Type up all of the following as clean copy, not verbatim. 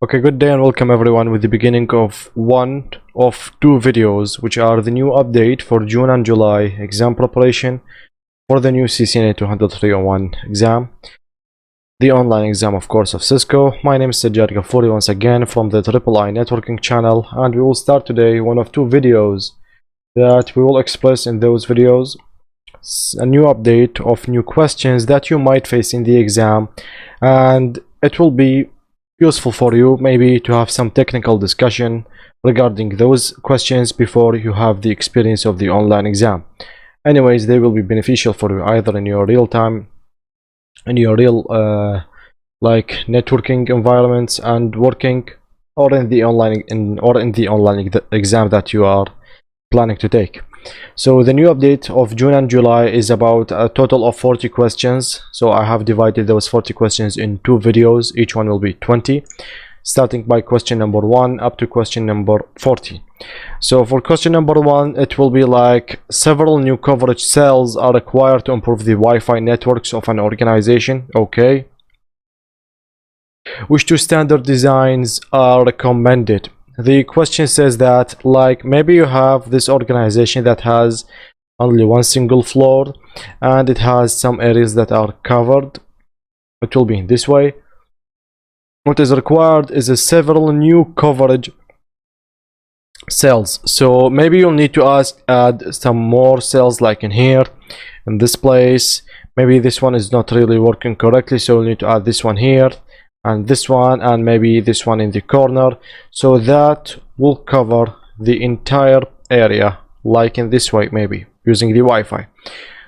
Okay, good day and welcome everyone with the beginning of one of two videos, which are the new update for June and July exam preparation for the new CCNA 200-301 exam, the online exam of course of Cisco. My name is Sajjad Ghafouri once again from the III networking channel, and we will start today one of two videos that we will express in those videos a new update of new questions that you might face in the exam, and it will be useful for you maybe to have some technical discussion regarding those questions before you have the experience of the online exam. Anyways, they will be beneficial for you either in your real time, in your real like networking environments and working, or in the online exam that you are planning to take. So the new update of June and July is about a total of 40 questions. So I have divided those 40 questions in two videos. Each one will be 20, starting by question number 1 up to question number 40. So for question number 1, it will be like several new coverage cells are required to improve the Wi-Fi networks of an organization. Okay. Which two standard designs are recommended? The question says that, like, maybe you have this organization that has only one single floor and it has some areas that are covered. It will be in this way. What is required is several new coverage cells. So maybe you'll need to add some more cells, like in here, in this place. Maybe this one is not really working correctly, so you'll need to add this one here, and this one, and maybe this one in the corner, so that will cover the entire area, like in this way, maybe using the Wi-Fi.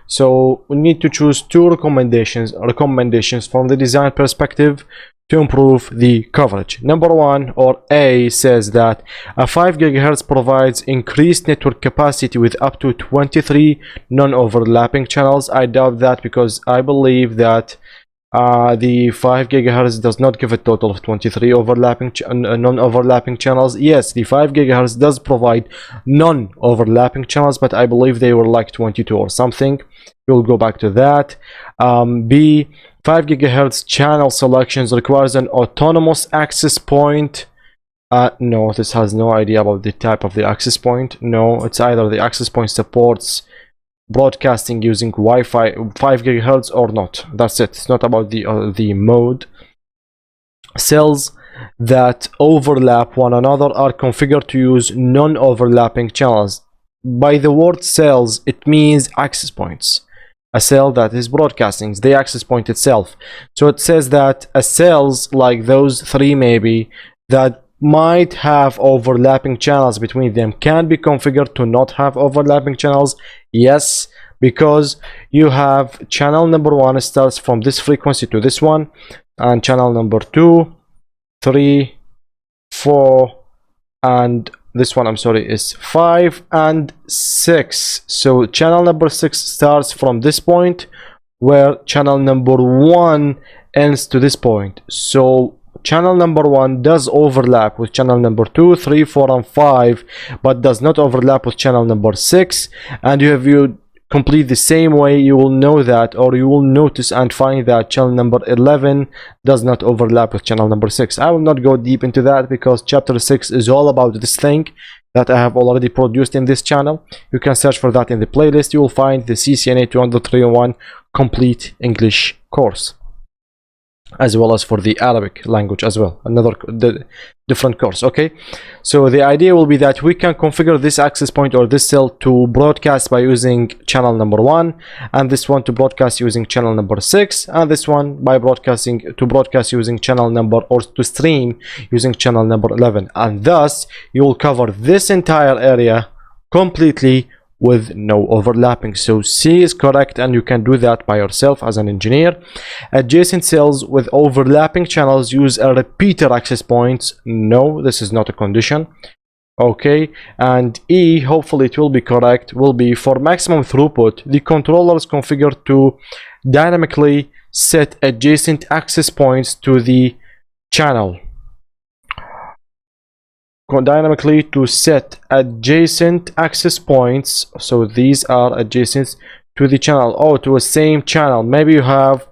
So we need to choose two recommendations from the design perspective to improve the coverage. Number 1, or A, says that a 5 GHz provides increased network capacity with up to 23 non-overlapping channels. I doubt that, because I believe that the 5 GHz does not give a total of 23 non-overlapping channels. Yes, the 5 GHz does provide non-overlapping channels, but I believe they were like 22 or something. We'll go back to that. B, 5 GHz channel selections requires an autonomous access point. No, this has no idea about the type of the access point. No, it's either the access point supports broadcasting using Wi-Fi 5 GHz or not. That's it. It's not about the mode. Cells that overlap one another are configured to use non-overlapping channels. By the word cells, it means access points. A cell that is broadcasting, the access point itself. So it says that a cells like those three, maybe, that might have overlapping channels between them, can be configured to not have overlapping channels. Yes, because you have channel number 1 starts from this frequency to this one, and channel number 2, 3, 4, and this one, I'm sorry, is 5 and 6. So channel number 6 starts from this point, where channel number 1 ends to this point. So channel number 1 does overlap with channel number 2, 3, 4, and 5, but does not overlap with channel number 6. And you complete the same way, you will know that, or you will notice and find that channel number 11 does not overlap with channel number 6. I will not go deep into that, because chapter 6 is all about this thing that I have already produced in this channel. You can search for that in the playlist. You will find the CCNA 200-301 complete English course, as well as for the Arabic language as well, another different course. Okay, so the idea will be that we can configure this access point or this cell to broadcast by using channel number 1, and this one to broadcast using channel number 6, and this one by broadcast using channel number, or to stream using channel number 11, and thus you will cover this entire area completely with no overlapping. So C is correct, and you can do that by yourself as an engineer. Adjacent cells with overlapping channels use a repeater access points. No, this is not a condition. Okay, and E, hopefully it will be correct, will be for maximum throughput, the controller is configured to dynamically set adjacent access points to the channel. Dynamically to set adjacent access points, so these are adjacent to the channel, to a same channel. Maybe you have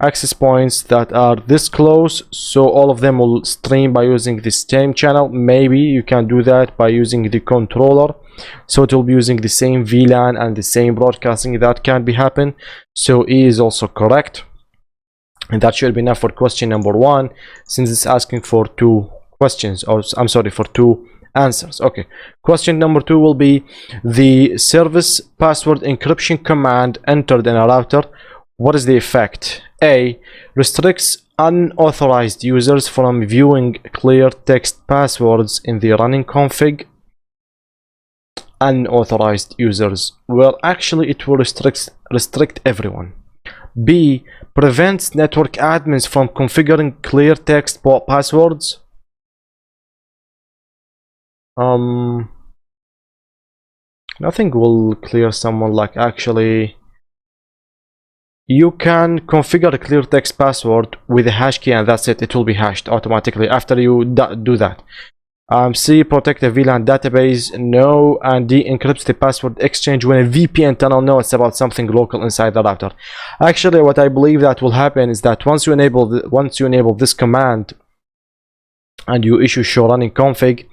access points that are this close, so all of them will stream by using the same channel. Maybe you can do that by using the controller, so it will be using the same VLAN and the same broadcasting. That can be happen. So E is also correct, and that should be enough for question number 1, since it's asking for 2 questions, or I'm sorry, for 2 answers. Okay, question number 2 will be the service password encryption command entered in a router. What is the effect? A, restricts unauthorized users from viewing clear text passwords in the running config. Unauthorized users, well, actually it will restrict everyone. B, prevents network admins from configuring clear text passwords. Nothing will clear someone, like, actually you can configure a clear text password with a hash key, and that's it. It will be hashed automatically after you do that. C, protect the VLAN database. No. And D, encrypts the password exchange when a VPN tunnel knows about something local inside the router. Actually, what I believe that will happen is that once you enable this command and you issue show running config,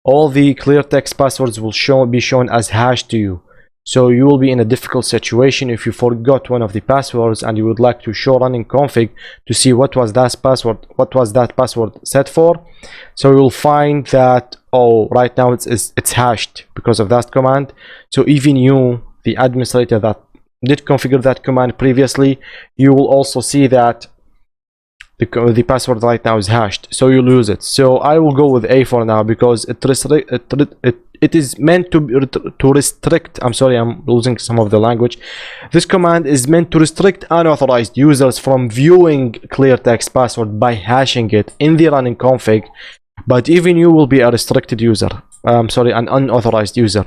all the clear text passwords will be shown as hash to you. So you will be in a difficult situation if you forgot one of the passwords and you would like to show running config to see what was that password set for. So you will find that, oh, right now it's hashed because of that command. So even you, the administrator that did configure that command previously, you will also see that the password right now is hashed, so you lose it. So I will go with A for now, because it is meant to restrict, I'm sorry, I'm losing some of the language. This command is meant to restrict unauthorized users from viewing clear text password by hashing it in the running config, but even you will be a restricted user, sorry, an unauthorized user,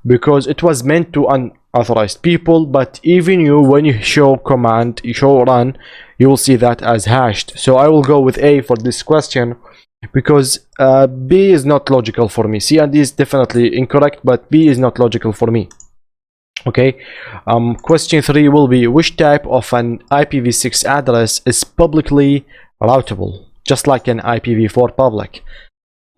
because it was meant to unauthorized people. But even you, when you show run, you will see that as hashed. So I will go with A for this question, because B is not logical for me. C and D is definitely incorrect, but B is not logical for me. Okay, question 3 will be, which type of an IPv6 address is publicly routable, just like an IPv4 public?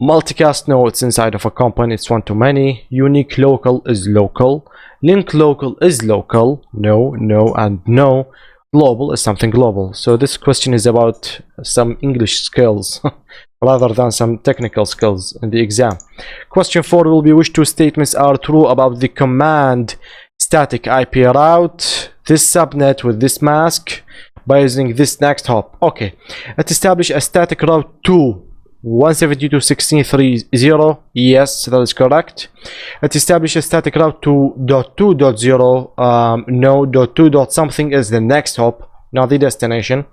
Multicast, no, it's inside of a company, it's one-to-many. Unique local is local. Link local is local. No, no, and no. Global is something global. So this question is about some English skills rather than some technical skills in the exam. Question 4 will be, which 2 statements are true about the command static IP route this subnet with this mask by using this next hop? Okay, let's establish a static route to 172.16.3.0. Yes, that is correct. Let's establish a static route to .2.0. No, .2. Something is the next hop, not the destination.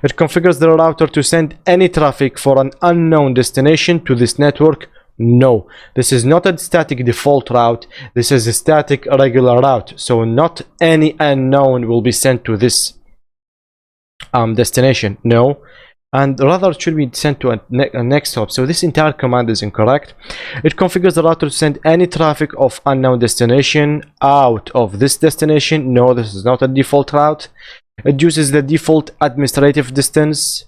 It configures the router to send any traffic for an unknown destination to this network. No, this is not a static default route. This is a static regular route. So not any unknown will be sent to this destination. No. And rather it should be sent to a next hop. So this entire command is incorrect. It configures the router to send any traffic of unknown destination out of this destination. No, this is not a default route. It uses the default administrative distance.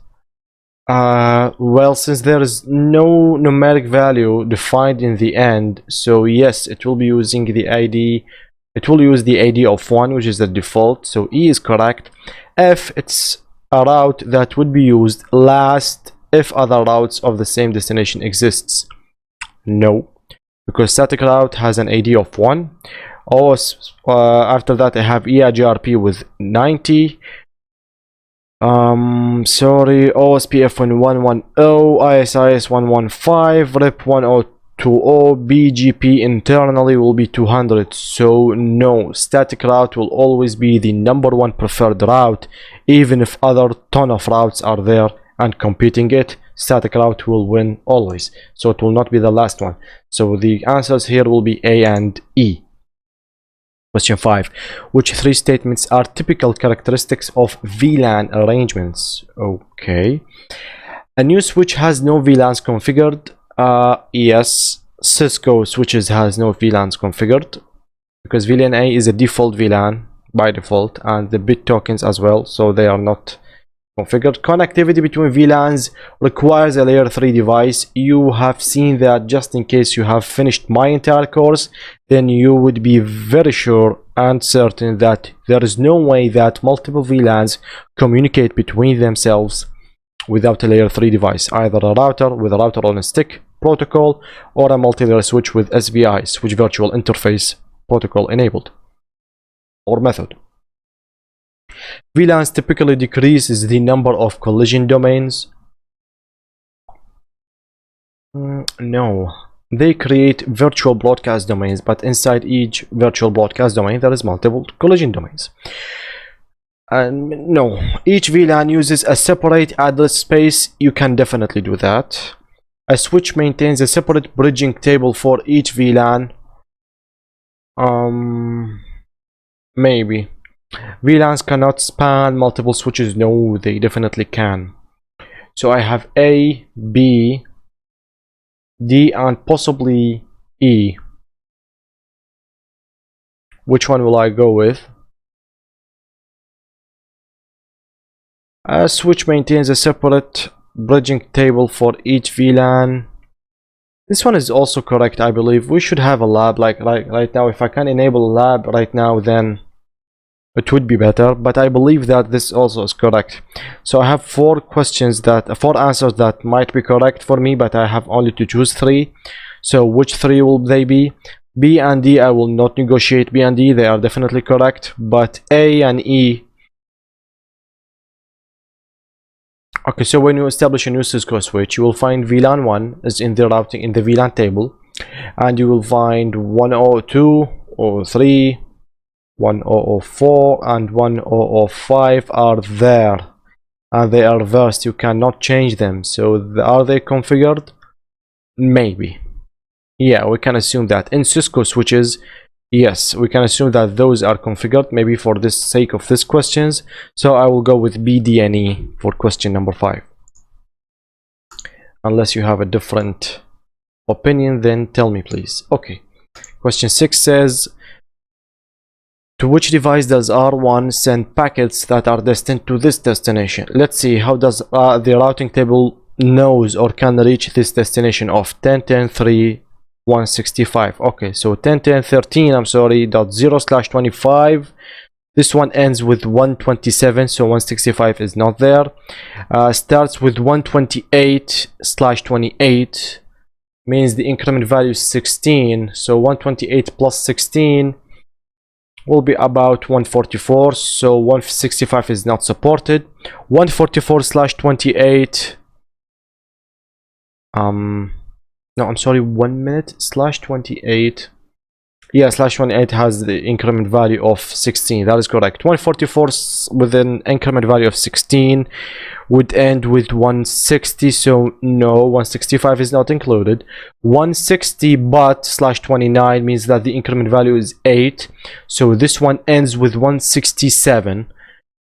Well, since there is no numeric value defined in the end, so yes, it will be using the ID. It will use the ID of 1, which is the default. So E is correct. F, it's a route that would be used last if other routes of the same destination exists. No, because static route has an AD of 1. After that I have EIGRP with 90. Sorry, OSPF 110, ISIS 115, RIP 1020, BGP internally will be 200. So no, static route will always be the #1 preferred route, even if other ton of routes are there and competing it. Static route will win always, so it will not be the last one. So the answers here will be A and E. Question 5. Which 3 statements are typical characteristics of VLAN arrangements? Okay. A new switch has no VLANs configured. Yes, Cisco switches has no VLANs configured, because VLAN A is a default VLAN by default, and the bit tokens as well, so they are not configured. Connectivity between VLANs requires a layer 3 device. You have seen that. Just in case you have finished my entire course, then you would be very sure and certain that there is no way that multiple VLANs communicate between themselves without a layer 3 device, either a router with a router on a stick protocol or a multi-layer switch with SVI, switch virtual interface protocol enabled or method. VLANs typically decreases the number of collision domains. No, they create virtual broadcast domains, but inside each virtual broadcast domain there is multiple collision domains. And no, each VLAN uses a separate address space. You can definitely do that. A switch maintains a separate bridging table for each VLAN. Maybe. VLANs cannot span multiple switches. No, they definitely can. So I have A, B, D, and possibly E. Which one will I go with? A switch maintains a separate bridging table for each VLAN. This one is also correct, I believe. We should have a lab like right now. If I can enable a lab right now, then it would be better, but I believe that this also is correct. So I have four answers that might be correct for me, but I have only to choose three. So which three will they be? B and D, I will not negotiate. B and D, they are definitely correct, but A and E. Okay, so when you establish a new Cisco switch, you will find VLAN 1 is in the routing in the VLAN table, and you will find 102 or 3, 1004 and 1005 are there, and they are reversed. You cannot change them. So are they configured? Maybe. Yeah, we can assume that in Cisco switches, yes, we can assume that those are configured, maybe for the sake of this questions. So I will go with B, D, and E for question number 5. Unless you have a different opinion, then tell me please. Okay, question 6 says, to which device does R1 send packets that are destined to this destination? Let's see, how does the routing table knows or can reach this destination of 10.10.3.165? Okay, so 10.10.13, I'm sorry, .0/25. This one ends with 127, so 165 is not there. Starts with 128/28, means the increment value is 16, so 128 plus 16 will be about 144, so 165 is not supported. 144/28, no, I'm sorry, 1 minute /28. Yeah, /28 has the increment value of 16. That is correct. 144 with an increment value of 16 would end with 160. So no, 165 is not included. 160 but /29 means that the increment value is 8. So this one ends with 167.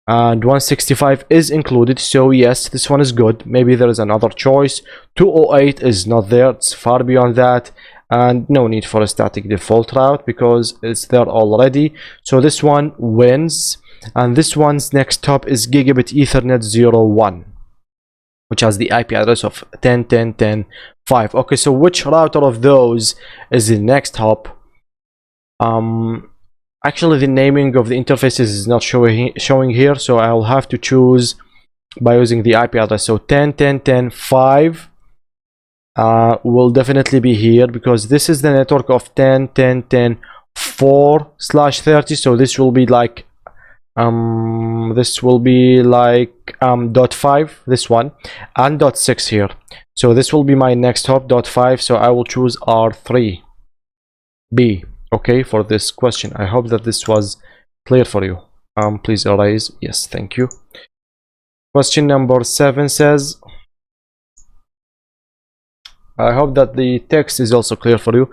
And 165 is included, so yes, this one is good. Maybe there is another choice. 208 is not there, it's far beyond that, and no need for a static default route because it's there already. So this one wins, and this one's next hop is Gigabit Ethernet 01, which has the IP address of 10.10.10.5. Okay, so which router of those is the next hop? Actually, the naming of the interfaces is not showing here, so I'll have to choose by using the IP address. So 10.10.10.5 will definitely be here because this is the network of 10.10.10.4/30. So this will be like .5, this one, and .6 here. So this will be my next hop, .5. So I will choose R3B. Okay, for this question. I hope that this was clear for you. Please erase. Yes, thank you. Question number 7 says, I hope that the text is also clear for you.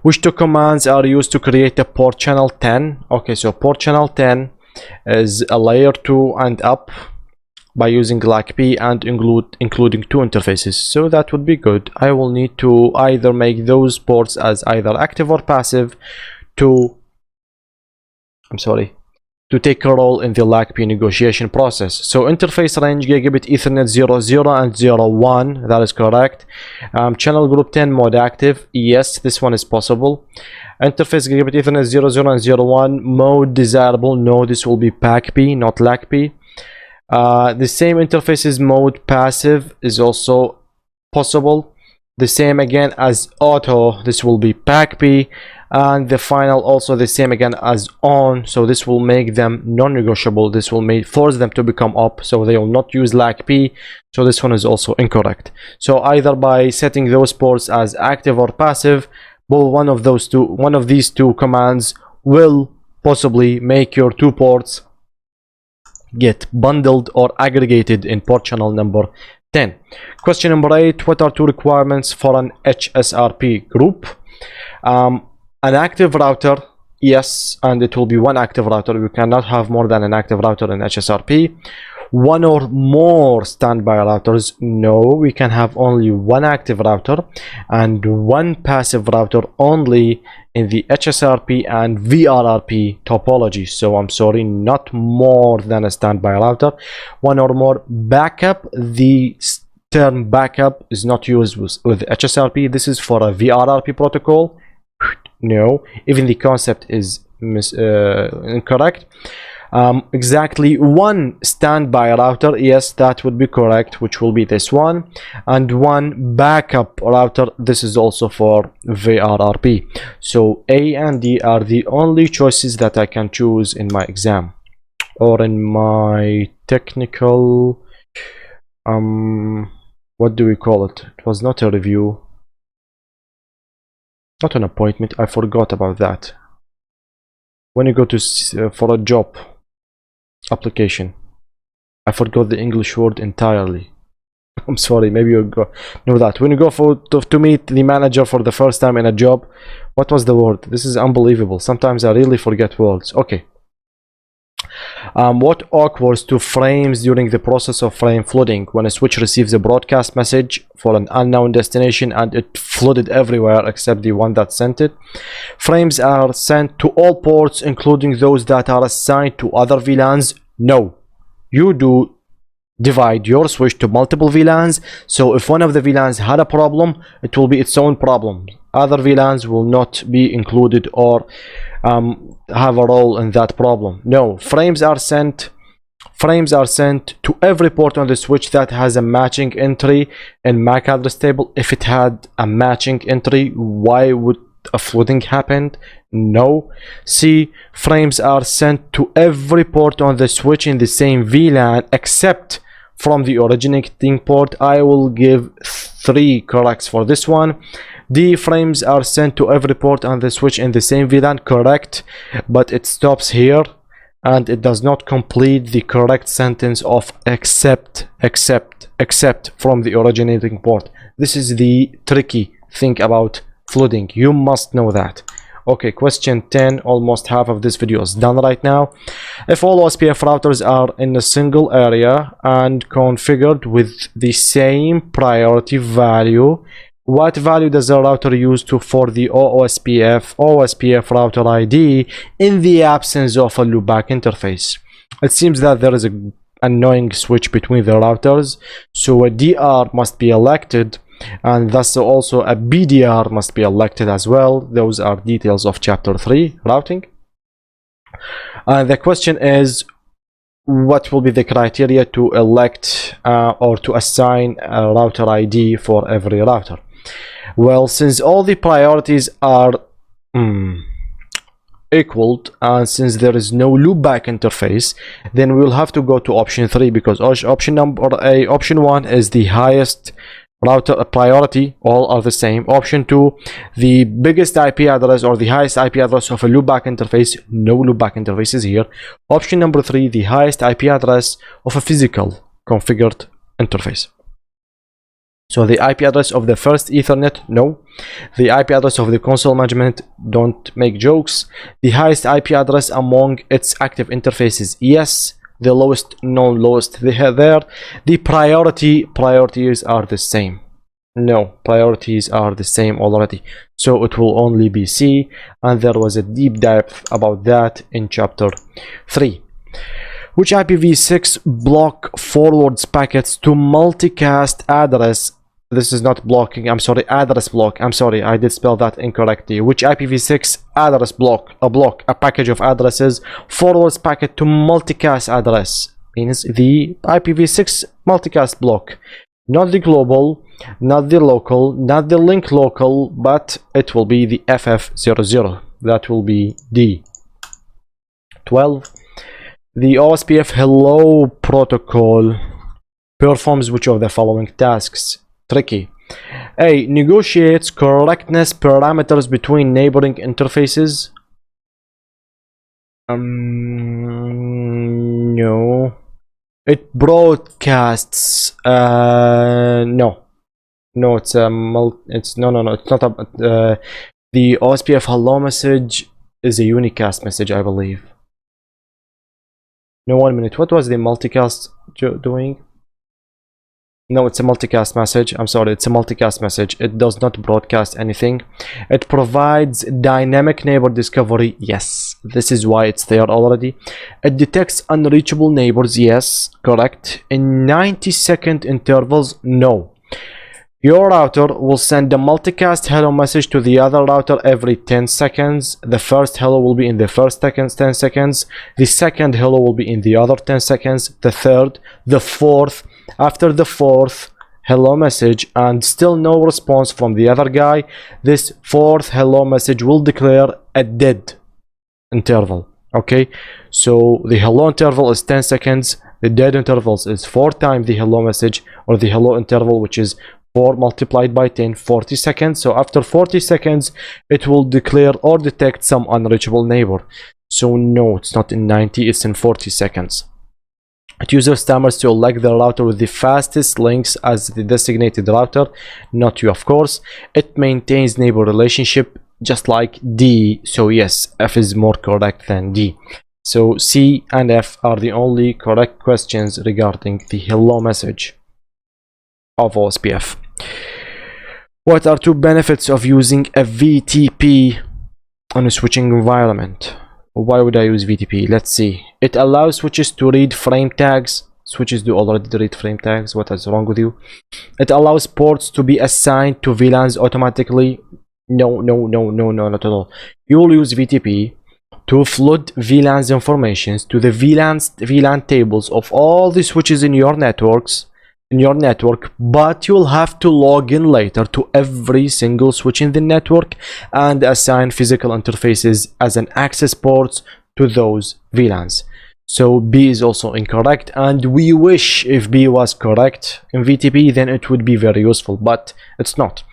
Which two commands are used to create a port channel 10? Okay, so port channel 10 is a layer 2 and up by using LACP and including two interfaces. So that would be good. I will need to either make those ports as either active or passive to, I'm sorry, to take a role in the LACP negotiation process. So interface range gigabit Ethernet 00 and 01, that is correct. Channel group 10 mode active, yes, this one is possible. Interface gigabit Ethernet 00 and 01 mode desirable, no, this will be PACP, not LACP. The same interfaces mode passive is also possible. The same again as auto, this will be PACP, and the final also the same again as on, so this will make them non-negotiable. This will force them to become up, so they will not use LACP, so this one is also incorrect. So either by setting those ports as active or passive, one of these two commands will possibly make your two ports get bundled or aggregated in port channel number 10. Question number 8, what are two requirements for an HSRP group? An active router, yes, and it will be one active router. You cannot have more than an active router in HSRP. One or more standby routers, no, we can have only one active router and one passive router only in the HSRP and VRRP topology. So I'm sorry, not more than a standby router. One or more backup, the term backup is not used with HSRP. This is for a VRRP protocol. No, even the concept is incorrect. Exactly one standby router, yes, that would be correct, which will be this one, and one backup router, this is also for VRRP. So A and D are the only choices that I can choose in my exam or in my technical what do we call it? It was not a review, not an appointment, I forgot about that. When you go to for a job application, I forgot the English word entirely. I'm sorry, maybe you know that. When you go to meet the manager for the first time in a job, what was the word? This is unbelievable. Sometimes I really forget words. Okay. What occurs to frames during the process of frame flooding? When a switch receives a broadcast message for an unknown destination and it flooded everywhere except the one that sent it. Frames are sent to all ports, including those that are assigned to other VLANs. No, you do divide your switch to multiple VLANs, so if one of the VLANs had a problem, it will be its own problem. Other VLANs will not be included or have a role in that problem. No, frames are sent to every port on the switch that has a matching entry in MAC address table. If it had a matching entry, why would a flooding happen? No. C, frames are sent to every port on the switch in the same VLAN except from the originating port. I will give 3 corrects for this one. D, frames are sent to every port on the switch in the same VLAN. Correct, but it stops here and it does not complete the correct sentence of except from the originating port. This is the tricky thing about flooding. You must know that. Okay, question 10. Almost half of this video is done right now. If all OSPF routers are in a single area and configured with the same priority value, what value does the router use for the OSPF router ID in the absence of a loopback interface? It seems that there is an annoying switch between the routers, so a DR must be elected, and thus also a BDR must be elected as well. Those are details of chapter 3, routing. The question is, what will be the criteria to elect or to assign a router ID for every router? Well, since all the priorities are equaled, and since there is no loopback interface, then we will have to go to option 3, because option 1 is the highest router priority, all are the same. Option 2, the biggest IP address or the highest IP address of a loopback interface, no loopback interfaces here. Option number 3, the highest IP address of a physical configured interface. So the IP address of the first Ethernet, no. The IP address of the console management, don't make jokes. The highest IP address among its active interfaces, yes. The lowest, no lowest there. The priorities are the same. No, priorities are the same already, so it will only be C, and there was a deep dive about that in chapter 3. Which IPv6 block forwards packets to multicast address? This is not blocking, I'm sorry, address block. I'm sorry, I did spell that incorrectly. Which IPv6 address block, a package of addresses, forwards packet to multicast address? Means the IPv6 multicast block. Not the global, not the local, not the link local, but it will be the FF00. That will be D. 12. The OSPF hello protocol performs which of the following tasks? Tricky. A. Negotiates correctness parameters between neighboring interfaces. No. It broadcasts. No. No, it's a no. It's not a. The OSPF hello message is a unicast message, I believe. No, 1 minute. What was the multicast doing? No, it's a multicast message. I'm sorry, it's a multicast message. It does not broadcast anything. It provides dynamic neighbor discovery. Yes, this is why it's there already. It detects unreachable neighbors. Yes, correct. In 90-second intervals. No. Your router will send a multicast hello message to the other router every 10 seconds. The first hello will be in the first 10 seconds. The second hello will be in the other 10 seconds. The third, the fourth. After the fourth hello message and still no response from the other guy, this fourth hello message will declare a dead interval. Okay, so the hello interval is 10 seconds. The dead intervals is 4 times the hello message, or the hello interval, which is 4 multiplied by 10, 40 seconds. So after 40 seconds, it will declare or detect some unreachable neighbor. So no, it's not in 90, it's in 40 seconds. It uses timers to elect the router with the fastest links as the designated router, not you, of course. It maintains neighbor relationship, just like D. So yes, F is more correct than D. So C and F are the only correct questions regarding the hello message of OSPF. What are 2 benefits of using a VTP on a switching environment? Why would I use VTP? Let's see. It allows switches to read frame tags. Switches do already read frame tags. What is wrong with you? It allows ports to be assigned to VLANs automatically. No, not at all. You will use VTP to flood VLANs informations to the VLAN tables of all the switches in your network, but you'll have to log in later to every single switch in the network and assign physical interfaces as an access ports to those VLANs. So B is also incorrect, and we wish if B was correct in VTP, then it would be very useful, but it's not.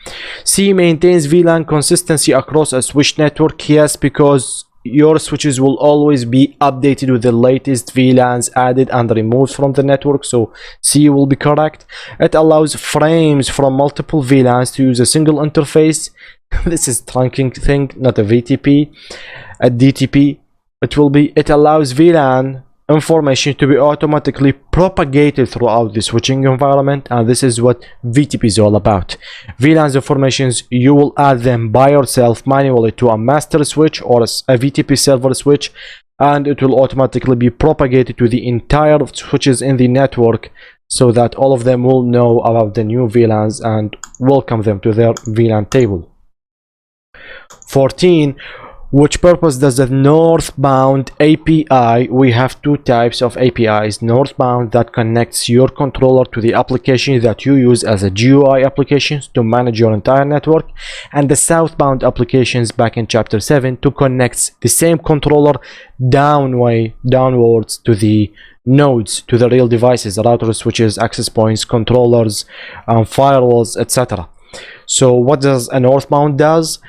C maintains VLAN consistency across a switch network. Yes, because your switches will always be updated with the latest VLANs added and removed from the network, so C will be correct. It allows frames from multiple VLANs to use a single interface. This is trunking thing, not a VTP. A DTP, it allows VLAN information to be automatically propagated throughout the switching environment, and this is what VTP is all about. VLAN's informations, you will add them by yourself manually to a master switch or a VTP server switch, and it will automatically be propagated to the entire switches in the network, so that all of them will know about the new VLANs and welcome them to their VLAN table. 14. Which purpose does the northbound API? We have 2 types of APIs. Northbound, that connects your controller to the application that you use as a GUI applications to manage your entire network, and the southbound applications back in chapter 7 to connect the same controller downwards to the nodes, to the real devices, routers, switches, access points, controllers, firewalls, etc. So what does a northbound does?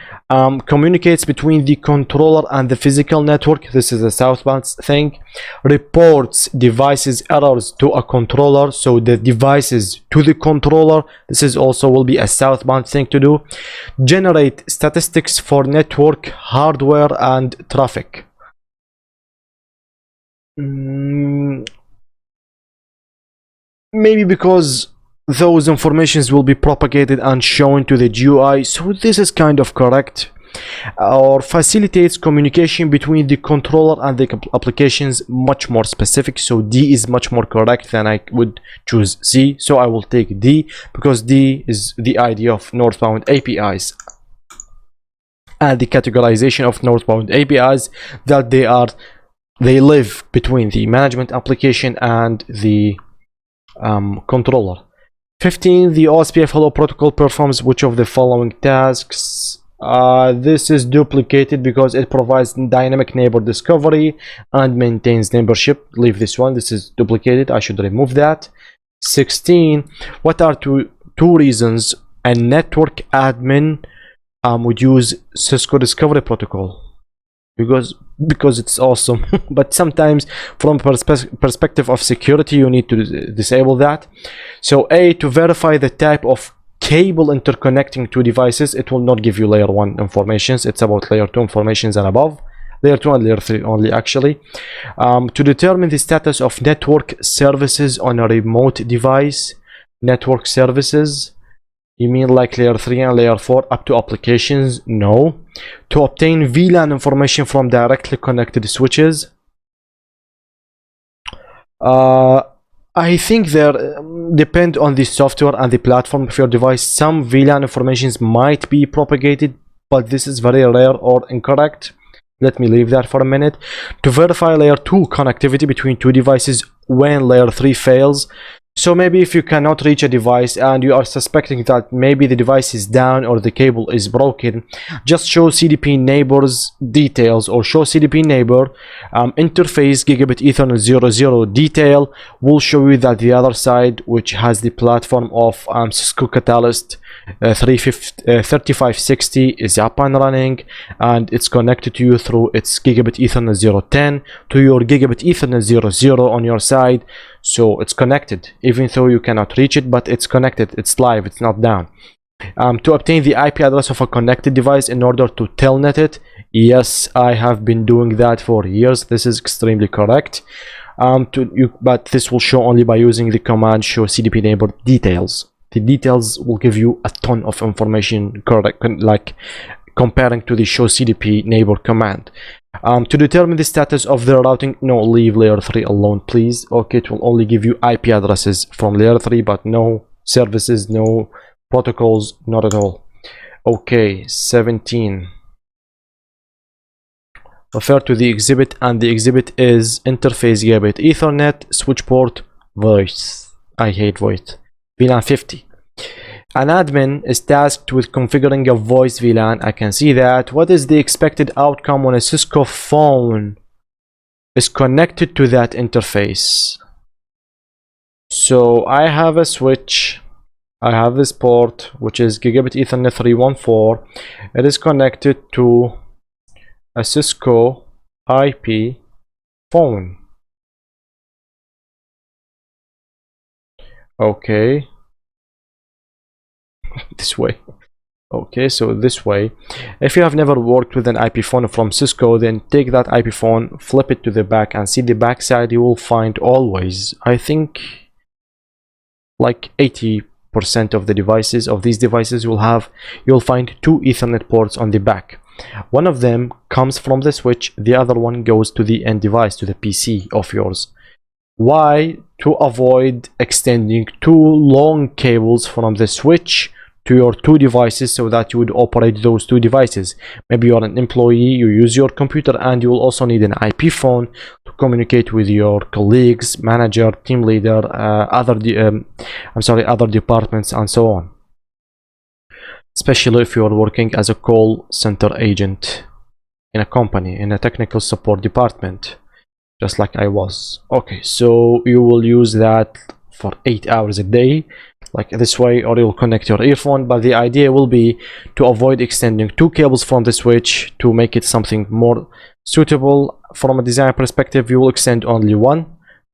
Communicates between the controller and the physical network. This is a southbound thing. Reports devices errors to a controller, so the devices to the controller. This is also will be a southbound thing to do. Generate statistics for network hardware and traffic. Maybe because those informations will be propagated and shown to the GUI. So this is kind of correct. Or facilitates communication between the controller and the applications, much more specific. So D is much more correct than I would choose C. So I will take D because D is the idea of northbound APIs and the categorization of northbound APIs, that they live between the management application and the controller. 15. The OSPF Hello protocol performs which of the following tasks? This is duplicated because it provides dynamic neighbor discovery and maintains membership. Leave this one. This is duplicated. I should remove that. 16. What are two reasons a network admin would use Cisco Discovery Protocol? Because it's awesome. But sometimes from perspective of security you need to disable that. So A, to verify the type of cable interconnecting two devices. It will not give you layer 1 informations. It's about layer 2 informations and above. Layer 2 and layer 3 only, actually. To determine the status of network services on a remote device. Network services, you mean like layer 3 and layer 4 up to applications? No. To obtain VLAN information from directly connected switches. I think there depend on the software and the platform of your device. Some VLAN informations might be propagated, but this is very rare or incorrect. Let me leave that for a minute. To verify layer 2 connectivity between two devices when layer 3 fails. So maybe if you cannot reach a device and you are suspecting that maybe the device is down or the cable is broken, just show CDP neighbors details, or show CDP neighbor interface gigabit Ethernet 00 detail will show you that the other side, which has the platform of Cisco Catalyst 3560, is up and running, and it's connected to you through its gigabit Ethernet 010 to your gigabit Ethernet 00 on your side. So it's connected, even though you cannot reach it, but it's connected, it's live, it's not down. To obtain the IP address of a connected device in order to telnet it. Yes, I have been doing that for years. This is extremely correct. But this will show only by using the command show CDP neighbor details. The details will give you a ton of information, correct, like comparing to the show CDP neighbor command. To determine the status of the routing, no, leave layer 3 alone, please. Okay, it will only give you IP addresses from layer 3, but no services, no protocols, not at all. Okay, 17. Refer to the exhibit, and the exhibit is interface gigabit Ethernet, switch port, voice. I hate voice. VLAN 50. An admin is tasked with configuring a voice VLAN. I can see that. What is the expected outcome when a Cisco phone is connected to that interface? So I have a switch. I have this port, which is gigabit Ethernet 314. It is connected to a Cisco IP phone. Okay. This way. Okay, so this way. If you have never worked with an IP phone from Cisco, then take that IP phone, flip it to the back, and see the back side. You will find always, I think, like 80% of the devices, of these devices, you'll find two Ethernet ports on the back. One of them comes from the switch, the other one goes to the end device, to the PC of yours. Why? To avoid extending two long cables from the switch to your two devices, so that you would operate those two devices. Maybe you're an employee, you use your computer, and you will also need an IP phone to communicate with your colleagues, manager, team leader, other departments, and so on. Especially if you're working as a call center agent in a company, in a technical support department, just like I was. Okay, so you will use that for 8 hours a day, like this way, or you'll connect your earphone. But the idea will be to avoid extending two cables from the switch. To make it something more suitable from a design perspective, you will extend only one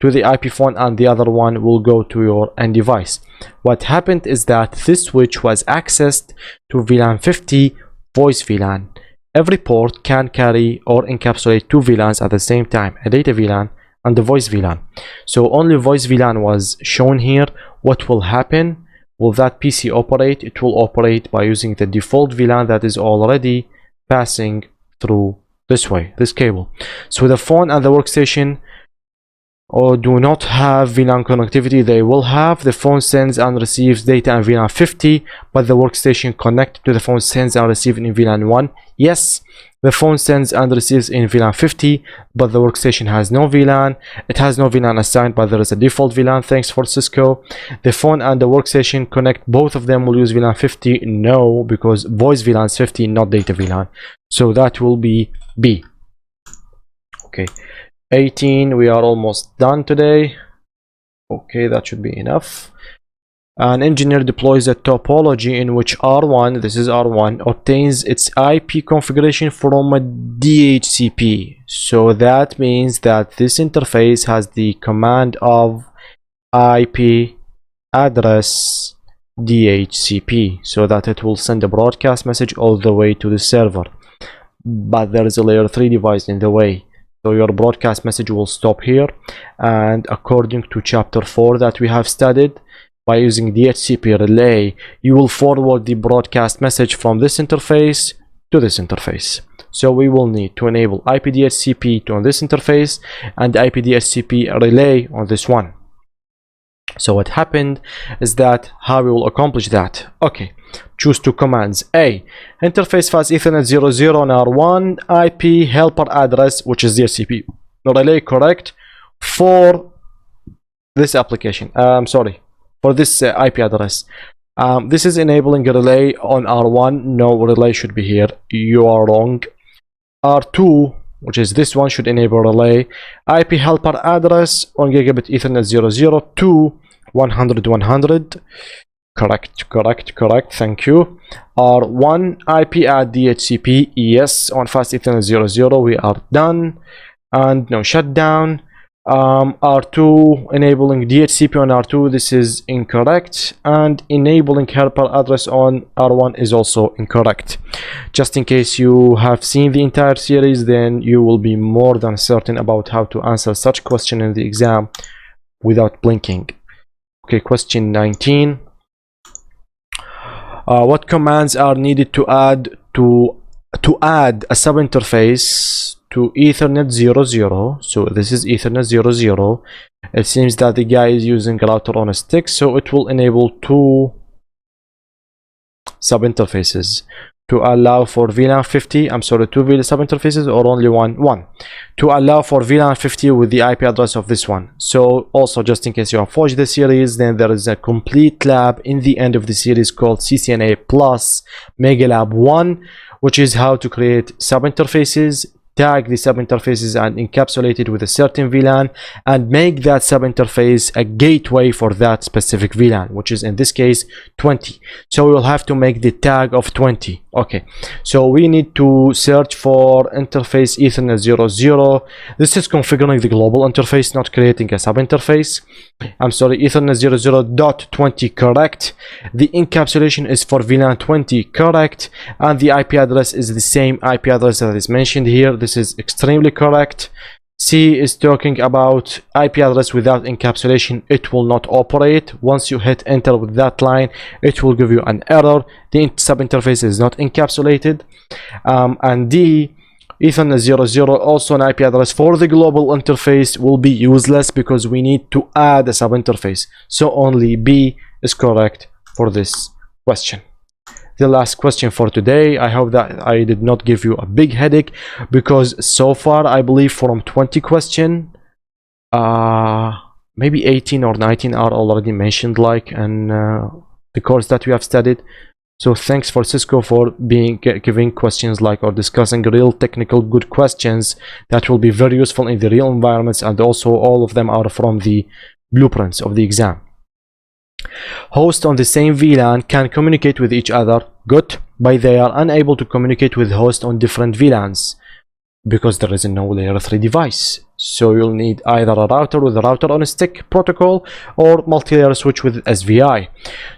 to the IP phone, and the other one will go to your end device. What happened is that this switch was accessed to VLAN 50 voice VLAN. Every port can carry or encapsulate two VLANs at the same time, a data VLAN and the voice VLAN. So only voice VLAN was shown here. What will happen will that PC operate? It will operate by using the default VLAN that is already passing through this way, this cable. So the phone and the workstation do not have VLAN connectivity. They will have. The phone sends and receives data in VLAN 50, but the workstation connected to the phone sends and receives in VLAN 1. Yes, the phone sends and receives in VLAN 50, but the workstation has no VLAN. It has no VLAN assigned, but there is a default VLAN. Thanks for Cisco. The phone and the workstation connect. Both of them will use VLAN 50. No, because voice VLAN is 50, not data VLAN. So that will be B. Okay. 18, we are almost done today. Okay, that should be enough. An engineer deploys a topology in which R1, this is R1, obtains its IP configuration from a DHCP. So that means that this interface has the command of IP address DHCP, so that it will send a broadcast message all the way to the server. But there is a layer 3 device in the way. So your broadcast message will stop here, and according to chapter 4 that we have studied, by using DHCP relay, you will forward the broadcast message from this interface to this interface. So we will need to enable IPDHCP on this interface and IPDHCP relay on this one. So what happened is that how we will accomplish that. Okay, choose two commands. A, interface fast Ethernet 00 on R1 IP helper address, which is DHCP relay, correct, for this application. For this IP address. This is enabling a relay on R1. No, relay should be here. You are wrong. R2, which is this one, should enable relay. IP helper address on gigabit Ethernet 00 to 100. Correct. Thank you. R1 IP at DHCP. Yes, on fast Ethernet 00. We are done. And no shutdown. R2 enabling DHCP on R2, this is incorrect, and enabling helper address on R1 is also incorrect. Just in case you have seen the entire series, then you will be more than certain about how to answer such question in the exam without blinking. Okay, question 19. What commands are needed to add a subinterface to Ethernet 00? So this is Ethernet 00. It seems that the guy is using a router on a stick, so it will enable two subinterfaces to allow for VLAN 50. I'm sorry, two subinterfaces or only one? To allow for VLAN 50 with the IP address of this one. So also, just in case you have watched the series, then there is a complete lab in the end of the series called CCNA Plus Mega Lab 1, which is how to create subinterfaces, tag the subinterfaces and encapsulate it with a certain VLAN, and make that subinterface a gateway for that specific VLAN, which is in this case 20. So we will have to make the tag of 20. Okay, so we need to search for interface Ethernet 00. This is configuring the global interface, not creating a subinterface. I'm sorry, Ethernet 00.20, correct. The encapsulation is for VLAN 20, correct, and the IP address is the same IP address that is mentioned here. This is extremely correct. C is talking about IP address without encapsulation. It will not operate. Once you hit enter with that line, it will give you an error. The subinterface is not encapsulated. And D, Ethernet 00, also an IP address for the global interface, will be useless because we need to add a subinterface. So only B is correct for this question. The last question for today. I hope that I did not give you a big headache, because so far I believe from 20 questions, maybe 18 or 19 are already mentioned, like in the course that we have studied. So thanks for Cisco for giving questions like, or discussing real technical good questions that will be very useful in the real environments, and also all of them are from the blueprints of the exam. Hosts on the same VLAN can communicate with each other, good, but they are unable to communicate with hosts on different VLANs because there is no layer 3 device. So you'll need either a router with a router on a stick protocol or multi-layer switch with SVI.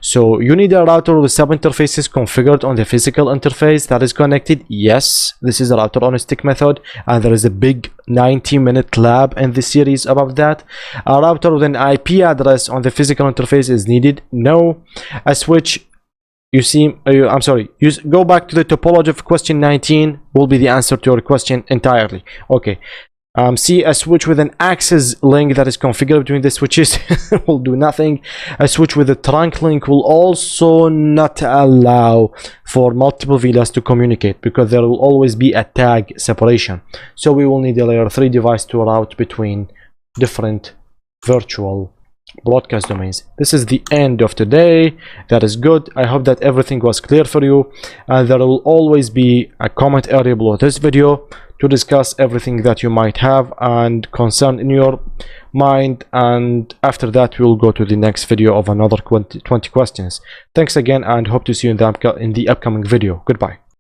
So you need a router with sub interfaces configured on the physical interface that is connected. Yes, this is a router on a stick method, and there is a big 90-minute lab in the series about that. A router with an IP address on the physical interface is needed. No. A switch, you see, I'm sorry, go back to the topology of question 19, will be the answer to your question entirely. Okay. See, a switch with an access link that is configured between the switches will do nothing. A switch with a trunk link will also not allow for multiple VLANs to communicate, because there will always be a tag separation. So we will need a layer 3 device to route between different virtual broadcast domains. This is the end of today. That is good. I hope that everything was clear for you, and there will always be a comment area below this video to discuss everything that you might have and concern in your mind, and after that we'll go to the next video of another 20 questions. Thanks again, and hope to see you in the upcoming video. Goodbye.